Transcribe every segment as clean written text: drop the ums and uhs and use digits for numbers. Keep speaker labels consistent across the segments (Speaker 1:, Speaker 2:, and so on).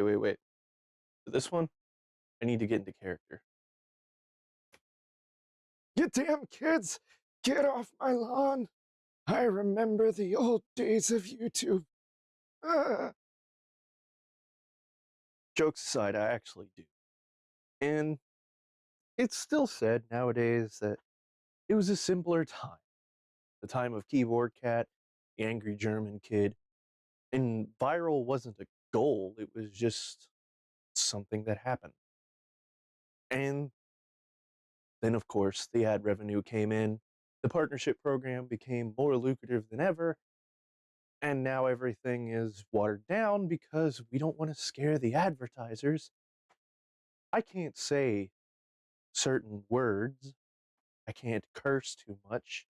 Speaker 1: Wait. For this one, I need to get into character.
Speaker 2: You damn kids, get off my lawn. I remember the old days of YouTube. Ah.
Speaker 1: Jokes aside, I actually do. And it's still said nowadays that it was a simpler time. The time of Keyboard Cat, the angry German kid. And viral wasn't a goal, it was just something that happened. And then, of course, the ad revenue came in. The partnership program became more lucrative than ever. And now everything is watered down because we don't want to scare the advertisers. I can't say certain words. I can't curse too much.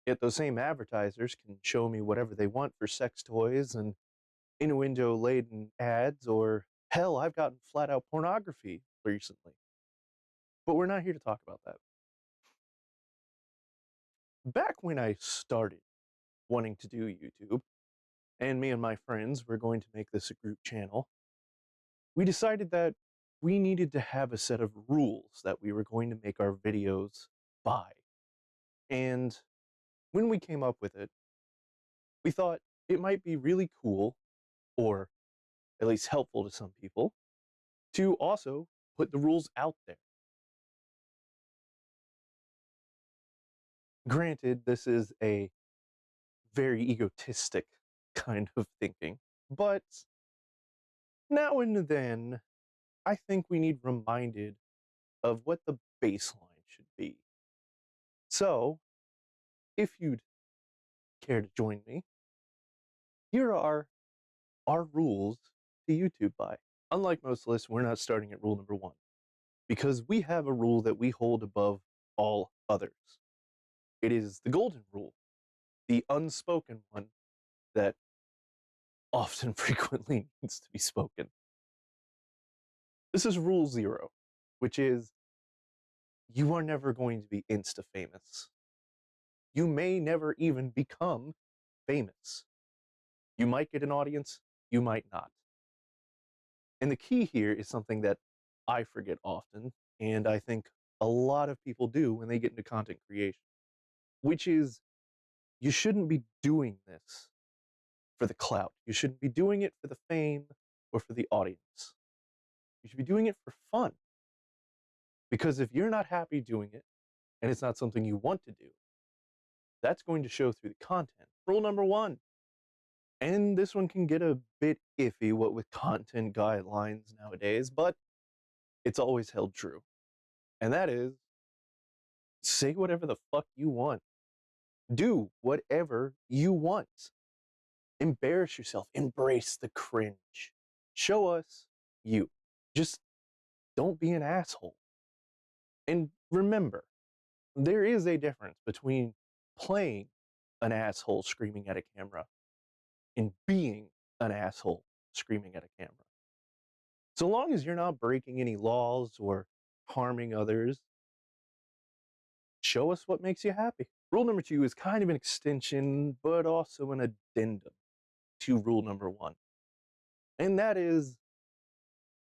Speaker 1: Yet those same advertisers can show me whatever they want for sex toys and innuendo-laden ads, or hell, I've gotten flat-out pornography recently. But we're not here to talk about that. Back when I started wanting to do YouTube, and me and my friends were going to make this a group channel, we decided that we needed to have a set of rules that we were going to make our videos by. And when we came up with it, we thought it might be really cool, or at least helpful to some people, to also put the rules out there. Granted, this is a very egotistic kind of thinking, but now and then, I think we need reminded of what the baseline should be. So, if you'd care to join me, here are our rules to YouTube by. Unlike most lists, we're not starting at rule number 1, because we have a rule that we hold above all others. It is the golden rule, the unspoken one that often frequently needs to be spoken. This is rule 0, which is you are never going to be Insta famous. You may never even become famous. You might get an audience, you might not. And the key here is something that I forget often, and I think a lot of people do when they get into content creation, which is you shouldn't be doing this for the clout. You shouldn't be doing it for the fame or for the audience. You should be doing it for fun. Because if you're not happy doing it, and it's not something you want to do, that's going to show through the content. Rule number 1. And this one can get a bit iffy, what with content guidelines nowadays, but it's always held true. And that is, say whatever the fuck you want. Do whatever you want. Embarrass yourself. Embrace the cringe. Show us you. Just don't be an asshole. And remember, there is a difference between playing an asshole screaming at a camera and being an asshole screaming at a camera. So long as you're not breaking any laws or harming others, show us what makes you happy. Rule number 2 is kind of an extension, but also an addendum to rule number 1. And that is,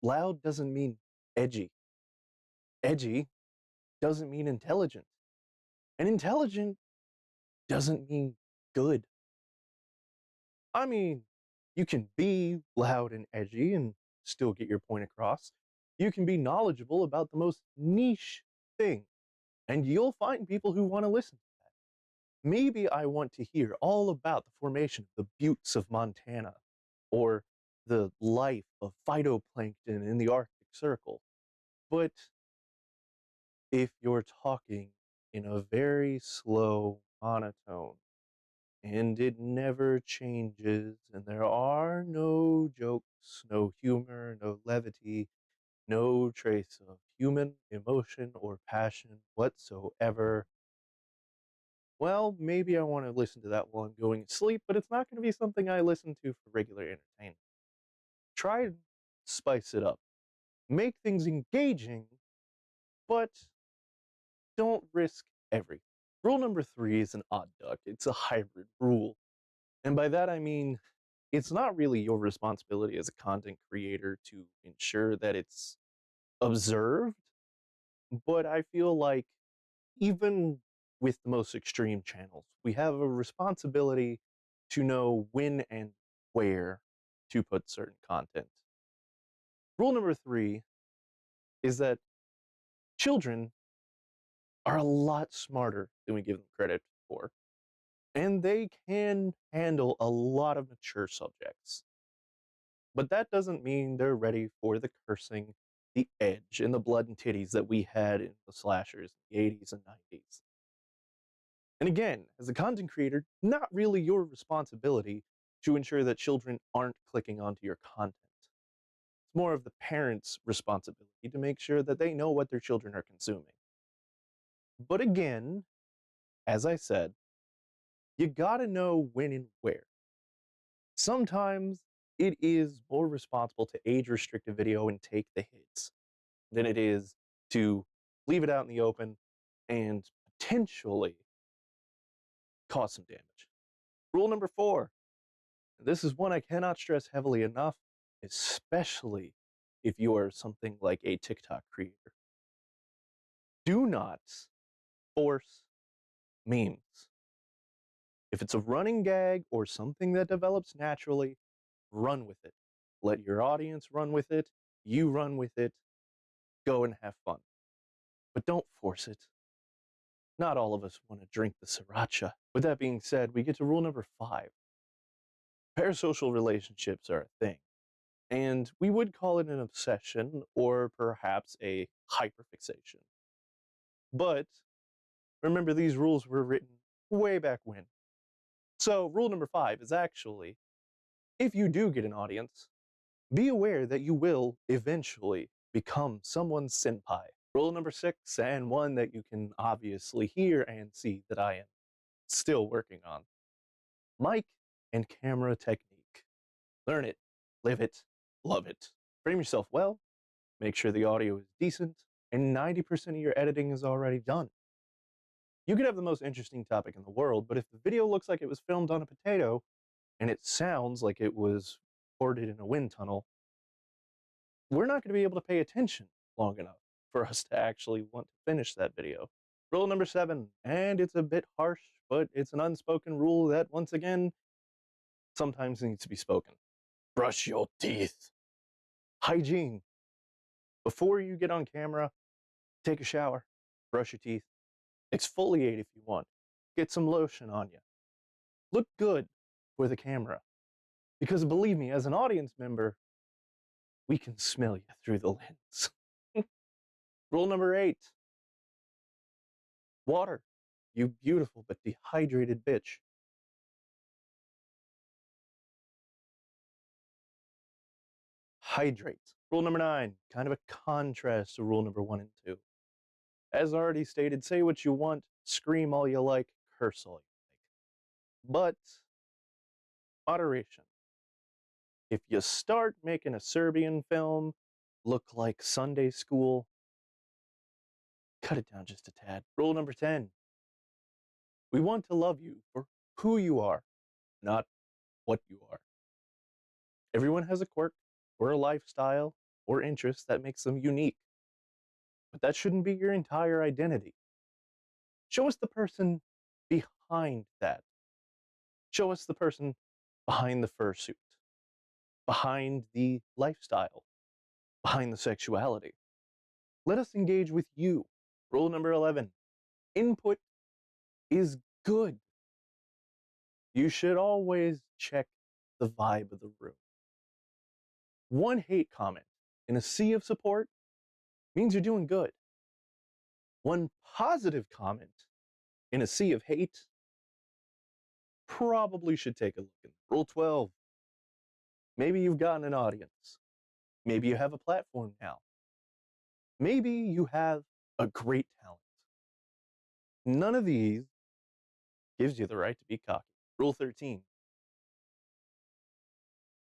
Speaker 1: loud doesn't mean edgy. Edgy doesn't mean intelligent. And intelligent doesn't mean good. I mean, you can be loud and edgy and still get your point across. You can be knowledgeable about the most niche thing, and you'll find people who want to listen to that. Maybe I want to hear all about the formation of the buttes of Montana, or the life of phytoplankton in the Arctic Circle. But if you're talking in a very slow monotone, and it never changes, and there are no jokes, no humor, no levity, no trace of human emotion or passion whatsoever, well, maybe I want to listen to that while I'm going to sleep, but it's not going to be something I listen to for regular entertainment. Try and spice it up. Make things engaging, but don't risk everything. Rule number 3 is an odd duck. It's a hybrid rule. And by that I mean, it's not really your responsibility as a content creator to ensure that it's observed, but I feel like even with the most extreme channels, we have a responsibility to know when and where to put certain content. Rule number 3 is that children are a lot smarter than we give them credit for, and they can handle a lot of mature subjects. But that doesn't mean they're ready for the cursing, the edge, and the blood and titties that we had in the slashers in the 80s and 90s. And again, as a content creator, not really your responsibility to ensure that children aren't clicking onto your content. It's more of the parents' responsibility to make sure that they know what their children are consuming. But again, as I said, you gotta know when and where. Sometimes it is more responsible to age restrict a video and take the hits than it is to leave it out in the open and potentially cause some damage. Rule number 4, and this is one I cannot stress heavily enough, especially if you are something like a TikTok creator. Do not force memes. If it's a running gag or something that develops naturally, run with it. Let your audience run with it, you run with it, go and have fun. But don't force it. Not all of us want to drink the sriracha. With that being said, we get to rule number 5. Parasocial relationships are a thing, and we would call it an obsession or perhaps a hyperfixation. But remember, these rules were written way back when. So, rule number 5 is actually if you do get an audience, be aware that you will eventually become someone's senpai. Rule number 6, and one that you can obviously hear and see that I am still working on: mic and camera technique. Learn it, live it, love it. Frame yourself well, make sure the audio is decent, and 90% of your editing is already done. You could have the most interesting topic in the world, but if the video looks like it was filmed on a potato and it sounds like it was recorded in a wind tunnel, we're not going to be able to pay attention long enough for us to actually want to finish that video. Rule number 7, and it's a bit harsh, but it's an unspoken rule that, once again, sometimes needs to be spoken. Brush your teeth. Hygiene. Before you get on camera, take a shower, brush your teeth, exfoliate if you want, get some lotion on you. Look good for the camera. Because believe me, as an audience member, we can smell you through the lens. Rule number 8, water. You beautiful but dehydrated bitch. Hydrate. Rule number 9, kind of a contrast to rule number 1 and 2. As already stated, say what you want, scream all you like, curse all you like. But moderation. If you start making a Serbian film look like Sunday school, cut it down just a tad. Rule number 10, we want to love you for who you are, not what you are. Everyone has a quirk or a lifestyle or interest that makes them unique, but that shouldn't be your entire identity. Show us the person behind that. Show us the person behind the fursuit, behind the lifestyle, behind the sexuality. Let us engage with you. Rule number 11, input is good. You should always check the vibe of the room. One hate comment in a sea of support means you're doing good. One positive comment in a sea of hate probably should take a look at. Rule 12, maybe you've gotten an audience. Maybe you have a platform now. Maybe you have a great talent. None of these gives you the right to be cocky. Rule 13,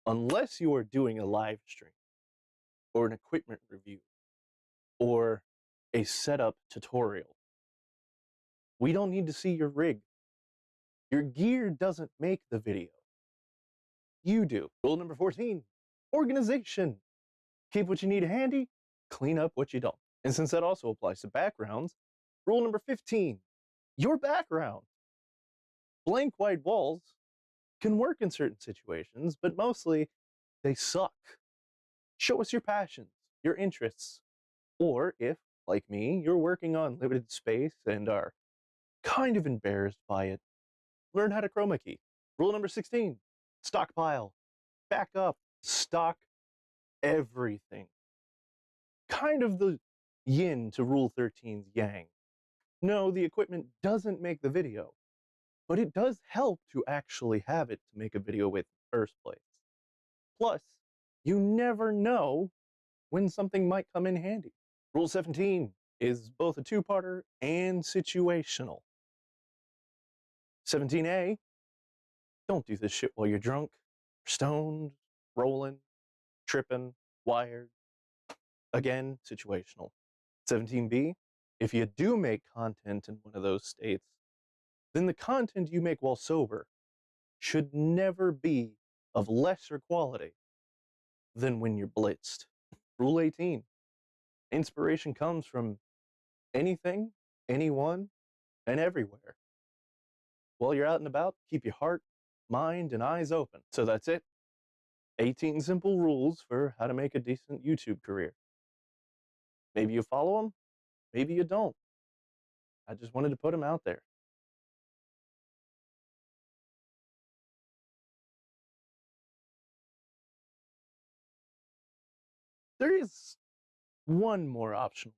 Speaker 1: unless you are doing a live stream or an equipment review or a setup tutorial, we don't need to see your rig. Your gear doesn't make the video. you do. Rule number 14, organization. Keep what you need handy, clean up what you don't. And since that also applies to backgrounds, rule number 15, your background. Blank white walls can work in certain situations, but mostly they suck. Show us your passions, your interests, or if, like me, you're working on limited space and are kind of embarrassed by it, learn how to chroma key. Rule number 16, stockpile, back up, stock everything. Kind of the yin to Rule 13's yang. No, the equipment doesn't make the video, but it does help to actually have it to make a video with in the first place. Plus, you never know when something might come in handy. Rule 17 is both a two-parter and situational. 17A, don't do this shit while you're drunk, stoned, rolling, tripping, wired. Again, situational. 17B, if you do make content in one of those states, then the content you make while sober should never be of lesser quality than when you're blitzed. Rule 18, inspiration comes from anything, anyone, and everywhere. While you're out and about, keep your heart, mind, and eyes open. So that's it. 18 simple rules for how to make a decent YouTube career. Maybe you follow them, maybe you don't. I just wanted to put them out there. There is one more option.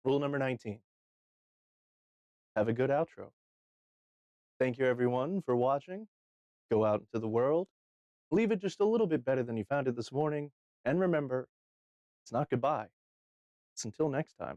Speaker 1: Rule number 19. Have a good outro. Thank you everyone for watching. Go out into the world. Leave it just a little bit better than you found it this morning. And remember, it's not goodbye. It's until next time.